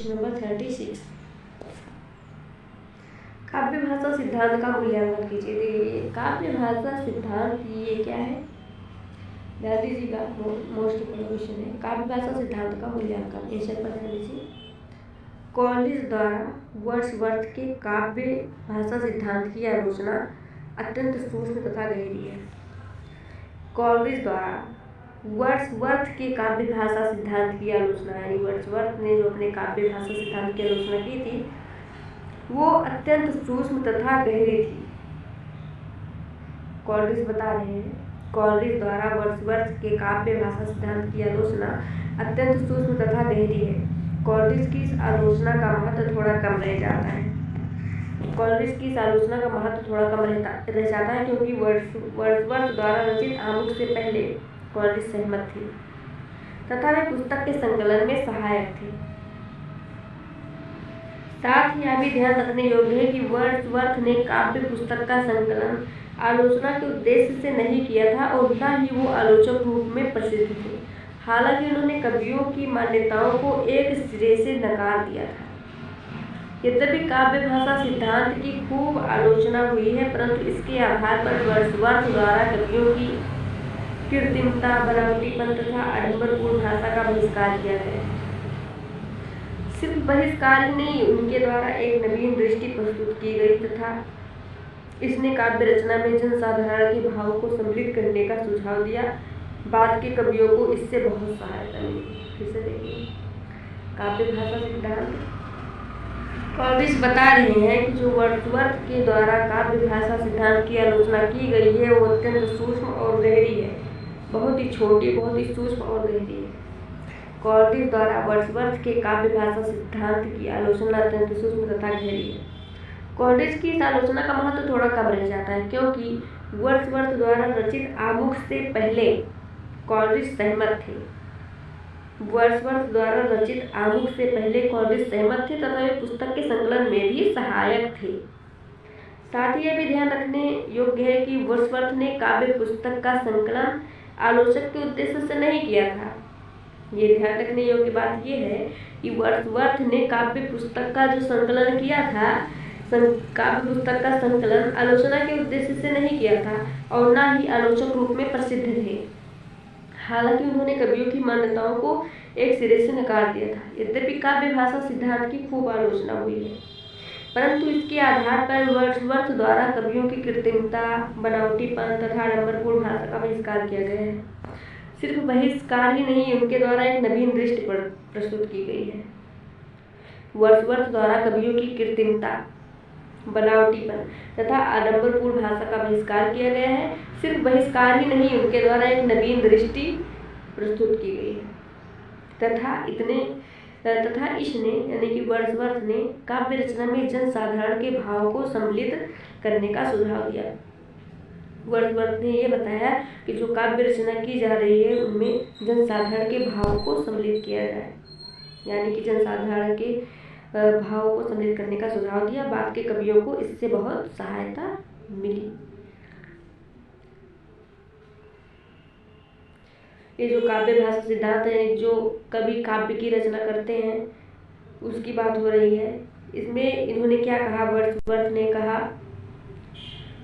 Question number 36। काव्य भाषा सिद्धांत का मूल्यांकन कीजिए। देखिए काव्य भाषा सिद्धांत ये क्या है, ध्यान दीजिएगा, मोस्ट इम्पोर्टेंट क्वेश्चन है। काव्य भाषा सिद्धांत का मूल्यांकन, आंसर पर ध्यान दीजिए। कॉलिंस द्वारा वर्ड्सवर्थ के काव्य भाषा सिद्धांत की आलोचना अत्यंत सूक्ष्म तथा गहरी है। कॉलिंस द्वारा वर्ड्सवर्थ के काव्य भाषा सिद्धांत की आलोचना, यानी वर्ड्सवर्थ ने जो अपने काव्य भाषा सिद्धांत की आलोचना की थी वो अत्यंत सूक्ष्म तथा गहरी थी। कॉलिंस बता रहे हैं कॉलिंस द्वारा वर्ड्सवर्थ के काव्य भाषा सिद्धांत की आलोचना अत्यंत सूक्ष्म तथा गहरी है। कॉलिंस की इस आलोचना का महत्व थोड़ा कम रह जाता है। कॉलिंस की इस आलोचना का महत्व थोड़ा कम रह जाता है क्योंकि वर्ड्सवर्थ द्वारा रचित आमुख से पहले कॉलिंस सहमत थी तथा वे पुस्तक के संकलन में सहायक थे। साथ ही यह भी ध्यान रखने योग्य है कि वर्ड्सवर्थ ने काव्य पुस्तक का संकलन आलोचना के उद्देश्य से नहीं किया था और न ही वो आलोचक रूप में प्रसिद्ध थे। हालांकि उन्होंने कवियों की मान्यताओं को एक सिरे से नकार दिया था। यद्यपि काव्य भाषा सिद्धांत की खूब आलोचना हुई है, परंतु इसके आधार पर वर्ड्सवर्थ द्वारा कवियों की कृत्रिमता, बनावटीपन तथा आडंबरपूर्ण भाषा का बहिष्कार किया गया है। सिर्फ बहिष्कार ही नहीं, उनके द्वारा एक नवीन दृष्टि प्रस्तुत की गई तथा इसने काव्य रचना में जनसाधारण के भाव को सम्मिलित करने का सुझाव दिया। बाद के कवियों को इससे बहुत सहायता मिली। फिर से देखिए काव्य भाषा सिद्धांत, कॉलिंस बता रहे हैं कि जो वर्ड्सवर्थ के द्वारा काव्य भाषा सिद्धांत की आलोचना की गई है वो अत्यंत सूक्ष्म और गहरी है, बहुत ही छोटी, बहुत ही सूक्ष्म और गहरी है। कॉलिंस द्वारा वर्ड्सवर्थ के काव्य भाषा सिद्धांत की आलोचना अत्यंत सूक्ष्म तथा गहरी है। कॉलिंस की इस आलोचना का महत्व थोड़ा कम रह जाता है क्योंकि वर्ड्सवर्थ द्वारा रचित आमुख से पहले कॉलिंस सहमत थे। वर्ड्सवर्थ द्वारा रचित आमुख से पहले कॉलिंस सहमत थे तथा वे पुस्तक के संकलन में भी सहायक थे। साथ ही यह भी ध्यान रखने योग्य है कि वर्ड्सवर्थ ने काव्य पुस्तक का संकलन आलोचक के उद्देश्य से नहीं किया था। ये ध्यान रखने योग्य बात यह है कि वर्ड्सवर्थ ने काव्य पुस्तक का जो संकलन किया था, काव्य पुस्तक का संकलन आलोचना के उद्देश्य से नहीं किया था और न ही आलोचक रूप में प्रसिद्ध थे। हालांकि उन्होंने कवियों की मान्यताओं को एक सिरे से नकार दिया था। यद्यपि काव्य भाषा सिद्धांत की खूब आलोचना हुई है, परंतु इसके आधार पर वर्ड्सवर्थ द्वारा कवियों की कृत्रिमता, बनावटीपन तथा आडंबरपूर्ण भाषा का बहिष्कार किया गया है। सिर्फ बहिष्कार ही नहीं, उनके द्वारा एक नवीन दृष्टि प्रस्तुत की गई है। वर्ड्सवर्थ द्वारा कवियों की कृत्रिमता, बनावटीपन तथा आडंबरपूर्ण भाषा का बहिष्कार किया गया है। सिर्फ बहिष्कार ही नहीं, उनके द्वारा एक नवीन दृष्टि प्रस्तुत की गई है तथा इसने यानी कि वर्ड्सवर्थ ने काव्य रचना में जनसाधारण के भाव को सम्मिलित करने का सुझाव दिया। वर्ड्सवर्थ ने यह बताया कि जो काव्य रचना की जा रही है उनमें जनसाधारण के भाव को सम्मिलित किया जाए, यानी कि जनसाधारण के भाव को सम्मिलित करने का सुझाव दिया। बाद के कवियों को इससे बहुत सहायता मिली। ये जो काव्य भाषा सिद्धांत है, जो कवि काव्य की रचना करते हैं उसकी बात हो रही है। इसमें इन्होंने क्या कहा, वर्ड्सवर्थ ने कहा,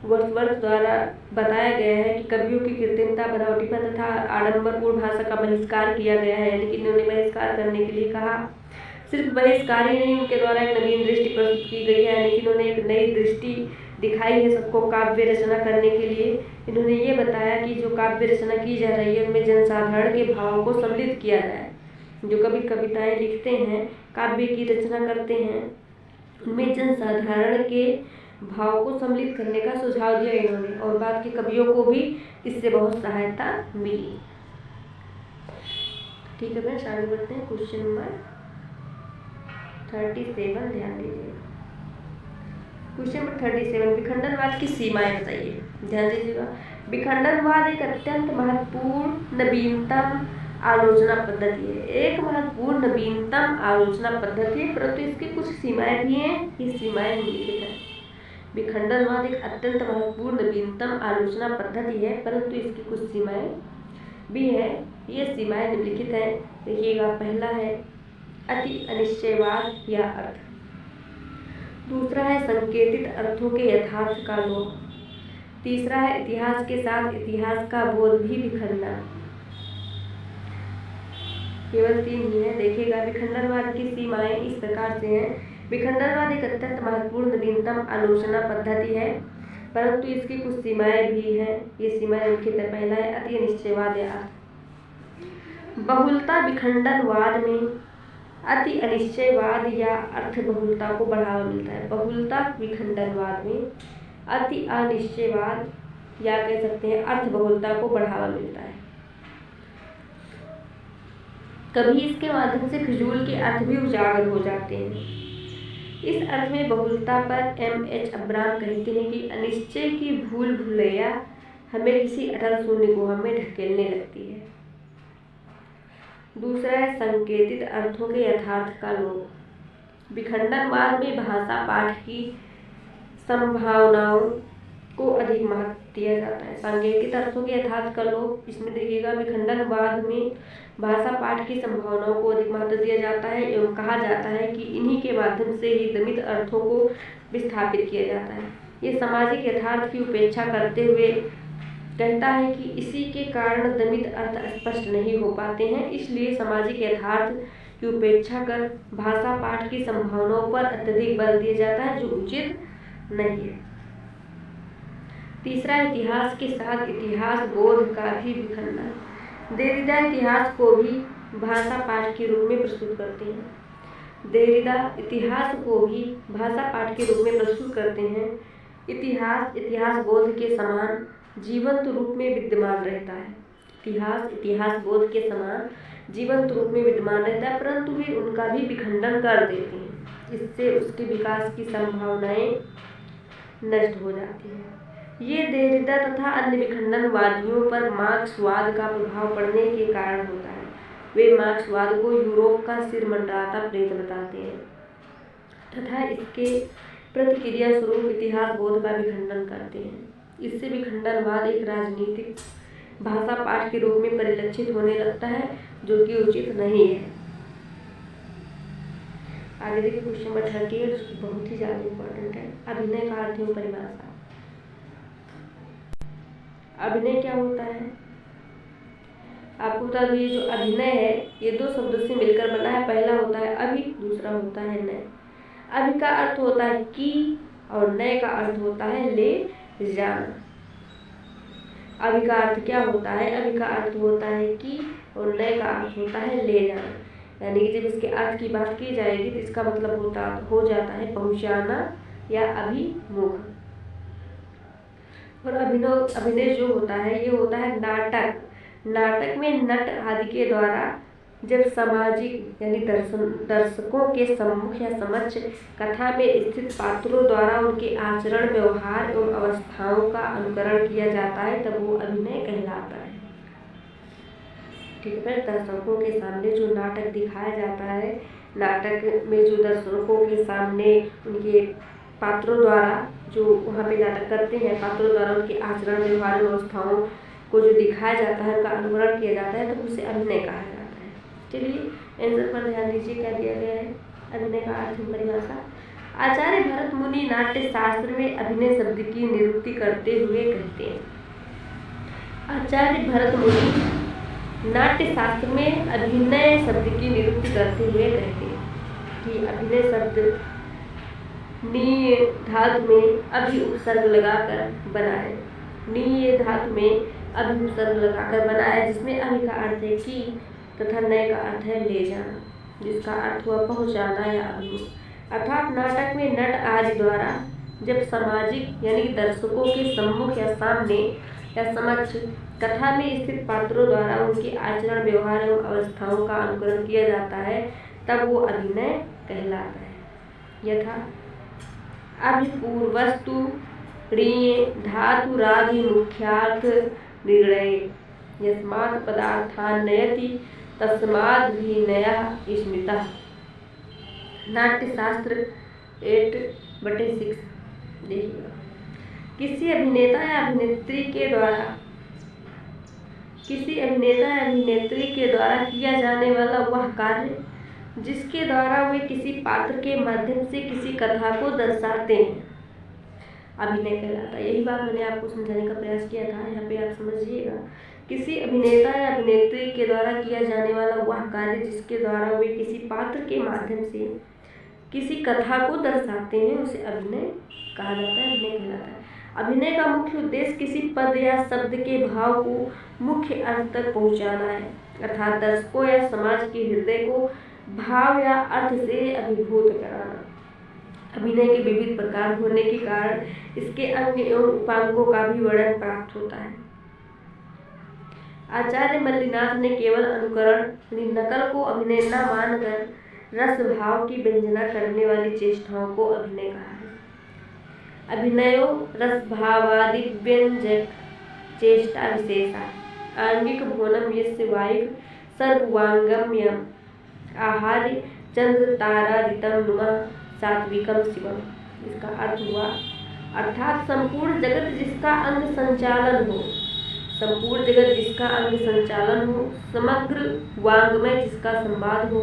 वर्ड्सवर्थ द्वारा बताया गया है कि कवियों की कृत्रिमता, बनावटीपन तथा आडंबरपूर्ण भाषा का बहिष्कार किया गया है, यानी कि इन्होंने बहिष्कार करने के लिए कहा। सिर्फ बहिष्कार ही नहीं, उनके द्वारा एक नवीन दृष्टि प्रस्तुत की गई है, यानी कि इन्होंने एक नई दृष्टि दिखाई है सबको काव्य रचना करने के लिए। इन्होंने ये बताया कि जो काव्य रचना की जा रही है उनमें जनसाधारण के भाव को सम्मिलित किया जाए। जो कवि कविताएं लिखते हैं, काव्य की रचना करते हैं, उनमें जनसाधारण के भाव को सम्मिलित करने का सुझाव दिया इन्होंने और बाद के कवियों को भी इससे बहुत सहायता मिली। ठीक है फ्रेंड्स, आगे बढ़ते हैं। क्वेश्चन नंबर 37, ध्यान दीजिए। क्वेश्चन नंबर 37, विखंडनवाद की सीमाएं बताइए। ध्यान दीजिएगा, विखंडनवाद एक अत्यंत महत्वपूर्ण नवीनतम आलोचना पद्धति है। एक महत्वपूर्ण नवीनतम आलोचना पद्धति है, परंतु इसकी कुछ सीमाएं भी हैं। ये सीमाएं निम्नलिखित हैं। विखंडनवाद एक अत्यंत महत्वपूर्ण नवीनतम आलोचना पद्धति है, परंतु इसकी कुछ सीमाएं भी हैं। ये सीमाएं निम्नलिखित हैं। देखिएगा, पहला है अति अनिश्चयवाद या अर्थ। दूसरा है संकेतित अर्थों के यथार्थ का लोप। तीसरा है इतिहास के साथ इतिहास का बोध भी बिखरना। केवल 3 ही है, देखिएगा। विखंडनवाद की सीमाएं इस प्रकार से हैं। विखंडनवाद एक अत्यंत महत्वपूर्ण नवीनतम आलोचना पद्धति है, परंतु इसकी कुछ सीमाएं भी हैं। ये सीमाएं मुख्यतः पहला है अति अनिश्चयवाद या अर्थ। बहुलता विखंडनवाद में अति अनिश्चयवाद या अर्थ बहुलता को बढ़ावा मिलता है। बहुलता विखंडनवाद में अति अनिश्चयवाद या कह सकते हैं अर्थ बहुलता को बढ़ावा मिलता है। कभी इसके माध्यम से फिजूल के अर्थ भी उजागर हो जाते हैं। इस अर्थ में बहुलता पर M.H. अब्राम कहते हैं कि अनिश्चय की भूल भुलैया हमें किसी अटल शून्य गुहा में ढकेलने लगती है। दूसरा है संकेतित अर्थों के यथार्थ का लोप। विखंडनवाद में भाषा पाठ की संभावनाओं को अधिक महत्व दिया जाता है। सांकेतिक अर्थों के यथार्थ का लोप, इसमें देखिएगा विखंडनवाद में भाषा पाठ की संभावनाओं को अधिक महत्व दिया जाता है एवं कहा जाता है कि इन्हीं के माध्यम से ही दमित अर्थों को विस्थापित किया जाता है। ये सामाजिक यथार्थ की उपेक्षा करते हुए कहता है कि इसी के कारण दमित अर्थ स्पष्ट नहीं हो पाते हैं, इसलिए सामाजिक यथार्थ की उपेक्षा कर भाषा पाठ की संभावनाओं पर अत्यधिक बल दिया जाता है, जो उचित नहीं है। तीसरा, इतिहास के साथ इतिहास बोध का भी विखंडन। देरिदा इतिहास को भी भाषा पाठ के रूप में प्रस्तुत करते हैं। देरिदा इतिहास को भी भाषा पाठ के रूप में प्रस्तुत करते हैं। इतिहास इतिहास बोध के समान जीवंत रूप में विद्यमान रहता है। इतिहास इतिहास बोध के समान जीवंत रूप में विद्यमान रहता है, परंतु वे उनका भी विखंडन कर देते हैं। इससे उसके विकास की संभावनाएं नष्ट हो जाती हैं। ये देरिदा तथा अन्य विखंडनवादियों पर मार्क्सवाद का प्रभाव पड़ने के कारण होता है। वे मार्क्सवाद को यूरोप का सिर मंडराता प्रेत बताते हैं तथा इसके प्रतिक्रिया स्वरूप इतिहास बोध का विखंडन करते हैं। इससे विखंडनवाद एक राजनीतिक भाषा पाठ के रूप में परिलक्षित होने लगता है, जो कि उचित नहीं है। आगे देखिए क्वेश्चन नंबर 38, जो बहुत ही ज्यादा इम्पोर्टेंट है। अभिनय का अर्थ एवं परिभाषा। अभिनय क्या होता है? आपको बता दूं, ये जो अभिनय है ये 2 शब्दों से मिलकर बना है। पहला होता है अभि, दूसरा होता है नय। अभि का अर्थ होता है कि और नय का अर्थ होता है ले जाना। अभि का अर्थ क्या होता है? अभि का अर्थ होता है कि और नय का अर्थ होता है ले जाना। यानी कि जब इसके अर्थ की बात की जाएगी तो इसका मतलब हो जाता है पहुंचाना या अभिमुख। और अभिनय जो होता है ये होता है नाटक। नाटक में नट आदि के द्वारा जब सामाजिक यानी दर्शकों के सम्मुख या समक्ष कथा में स्थित पात्रों द्वारा उनके आचरण, व्यवहार एवं अवस्थाओं का अनुकरण किया जाता है, तब वो अभिनय कहलाता है। ठीक है, दर्शकों के सामने जो नाटक दिखाया जाता है, नाटक में जो दर्शकों के सामने उनके पात्रों द्वारा जो वहाँ पे नाटक करते हैं, पात्रों द्वारा उनके आचरण, व्यवहार, व्यवस्थाओं को जो दिखाया जाता है, उनका अनुकरण किया जाता है, तो उसे अभिनय कहा जाता है। चलिए आंसर पर ध्यान दीजिए, क्या दिया गया है अभिनय का अर्थ परिभाषा। आचार्य भरत मुनि नाट्य शास्त्र में अभिनय शब्द की निरुक्ति करते हुए कहते हैं। आचार्य भरत मुनि नाट्य शास्त्र में अभिनय शब्द की निरुक्ति करते हुए कहते हैं कि अभिनय शब्द नी धातु में अभि उपसर्ग लगाकर बना है। नी धातु में अभि उपसर्ग लगाकर बना है, जिसमें अभि का अर्थ है कि तथा नय का अर्थ है ले जाना, जिसका अर्थ हुआ पहुंचाना या अभिमुख। अर्थात नाटक में नट आदि द्वारा जब सामाजिक यानी दर्शकों के सम्मुख या सामने या समक्ष कथा में स्थित पात्रों द्वारा उनके आचरण, व्यवहार एवं अवस्थाओं का अनुकरण किया जाता है, तब वो अभिनय कहलाता है। यथा अभिपूर्वस्तु ऋञ धातुरादि मुख्यार्थ निर्णय यस्मात् पदार्थान् नयति तस्मादभिनयः स्मृतः। नाट्यशास्त्र 8/6 देखिएगा। किसी अभिनेता या अभिनेत्री के द्वारा किया जाने वाला वह कार्य जिसके द्वारा वे किसी पात्र के माध्यम से किसी कथा को दर्शाते हैं, अभिनय कहलाता है। यही बात मैंने आपको समझाने का प्रयास किया था। यहाँ पे आप समझिएगा, किसी अभिनेता या अभिनेत्री के द्वारा किया जाने वाला वह कार्य जिसके द्वारा वे किसी पात्र के माध्यम से किसी कथा को दर्शाते हैं उसे अभिनय कहा जाता है, अभिनय कहलाता है। अभिनय का मुख्य उद्देश्य किसी पद या शब्द के भाव को मुख्य अर्थ तक पहुंचाना है, अर्थात दर्शकों या समाज के हृदय को भाव या अर्थ से अभिभूत कराना। अभिनय के विविध प्रकार होने के कारण इसके अंग एवं उपांगों का भी वर्णन प्राप्त होता है। आचार्य मल्लिनाथ ने केवल अनुकरण नकल को अभिनय न मानकर रस भाव की व्यंजना करने वाली चेष्टाओं को अभिनय कहा है। अभिनयो रस भावादि व्यंजक चेष्टा विशेषा आंगिक भोनम यस्य वायु सर्वांगम्यम आहार्य चंद्र तारादितम नुमः सात्विकम शिवम। इसका अर्थ हुआ, अर्थात संपूर्ण जगत जिसका अंग संचालन हो, संपूर्ण जगत जिसका अंग संचालन हो, समग्र वांग्मय जिसका संवाद हो,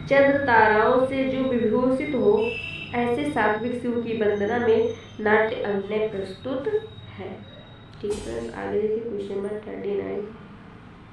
चंद्र ताराओं से जो विभूषित हो, ऐसे सात्विक शिव की वंदना में नाट्य अभिनय प्रस्तुत है। ठीक है, आगे देखिए क्वेश्चन नंबर 39।